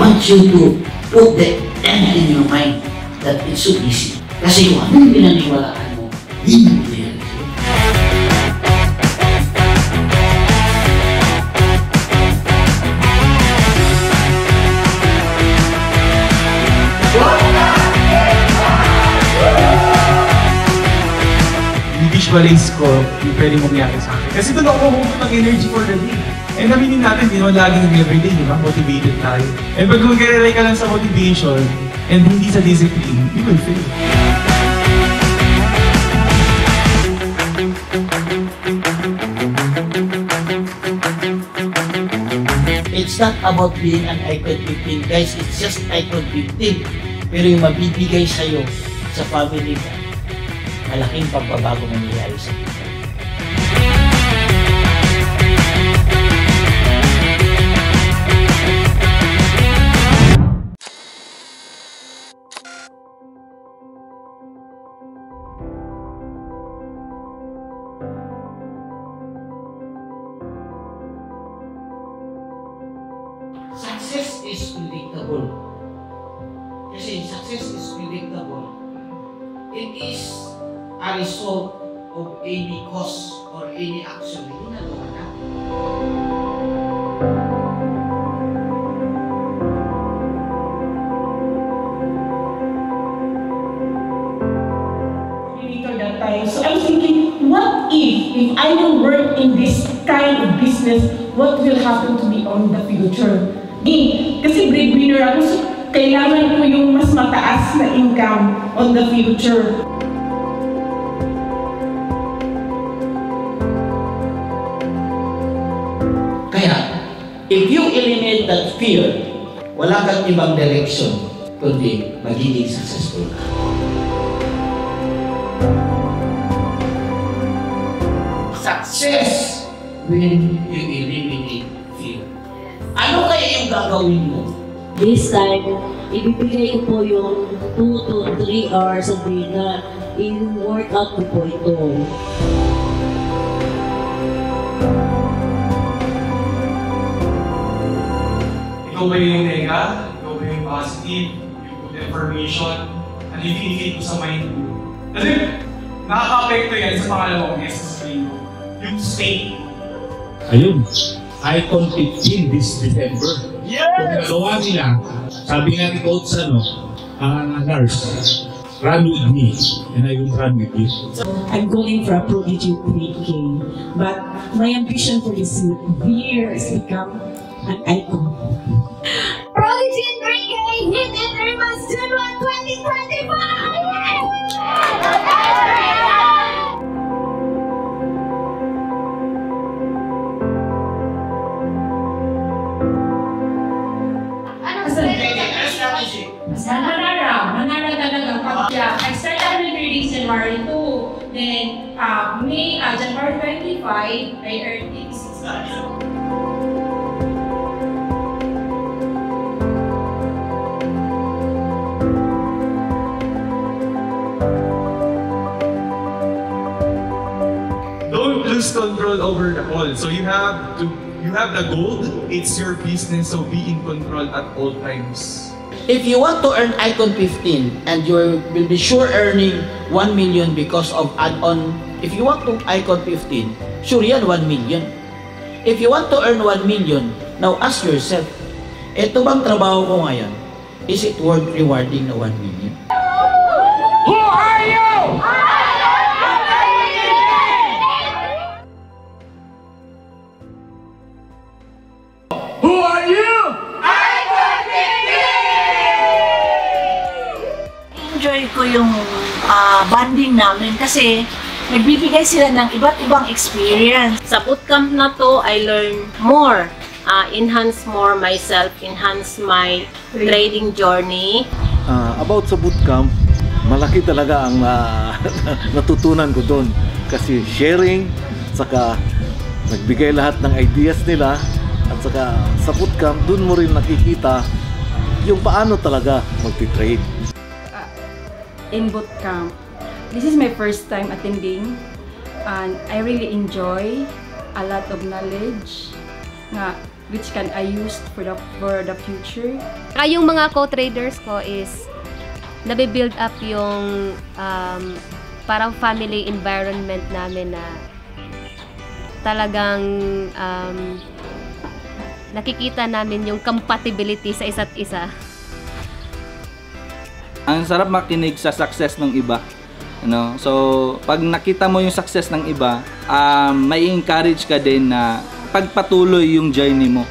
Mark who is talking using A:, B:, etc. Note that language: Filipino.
A: Want you to put the end in your mind that it's so easy. Kasi kung anong pinaniwalaan mo, hindi mo yan.
B: Visualize ko yung pwede mangyari sa akin. Kasi doon ako hugot ng energy for the day. And aminin natin, di naman laging everyday, di ba? Motivated tayo. And pag mag-rely ka lang sa motivation and hindi sa discipline, you will fail.
A: It's not about being an icon 15, guys. It's just icon 15. Pero yung mabibigay sa'yo sa family mo, malaking pagbabago nangyayari sa kita. Success is predictable. Kasi success is predictable. It is a result of any cause or any action na ginagawa natin.
C: That time. So I'm thinking, what if I don't work in this kind of business, what will happen to me on the future? Kasi breadwinner ako, so kailangan ko yung mas mataas na income on the future.
A: Kaya, if you eliminate that fear, wala kang ibang direction, kundi magiging successful ka. Success when you eliminate fear. Ano kaya yung gagawin mo?
D: This time, ibibigay ko po yung 2 to 3 hours a day na in-workout ko po ito.
B: Ikaw ba yung nega? Ikaw ba yung positive? Yung good information? Ano yung feed mo sa mind mo? Kasi nakaka-apekto yan sa pangalawang SSP mo. Yung state.
E: Ayun, Icon 15 this December.
B: Yes!
E: Kung nagawa nila, sabi nga ni Coach nurse, run with me, and I will run with you.
C: I'm going for a Prodigy 3K, but my ambition for this year is to become an icon.
F: Prodigy 3K hit in 3 months, June 1, 2025!
C: Manara talaga. Yeah, I started with readings January 2. Then, January 25, I earned 86,000.
B: Don't lose control over the all. So you have the goal, it's your business, so be in control at all times.
A: If you want to earn Icon 15 and you will be sure earning 1 million because of add-on, if you want to Icon 15, sure yan 1 million. If you want to earn 1 million, now ask yourself, eto bang trabaho ko ngayon, is it worth rewarding na 1 million?
F: Who are you?
E: Who are you?
D: Enjoy ko yung bonding namin kasi nagbibigay sila ng iba't ibang experience.
G: Sa bootcamp na to, I learn more, enhance more myself, enhance my trading journey.
H: About sa bootcamp, malaki talaga ang natutunan ko doon. Kasi sharing, saka nagbigay lahat ng ideas nila, at saka sa bootcamp dun mo rin nakikita yung paano talaga magti-trade.
I: In bootcamp, this is my first time attending, and I really enjoy a lot of knowledge nga which can I use for the future.
J: Yung mga co-traders ko is nabibuild up yung parang family environment namin na talagang nakikita namin yung compatibility sa isa't isa.
K: Ang sarap makinig sa success ng iba. So, pag nakita mo yung success ng iba, may encourage ka din na pagpatuloy yung journey mo.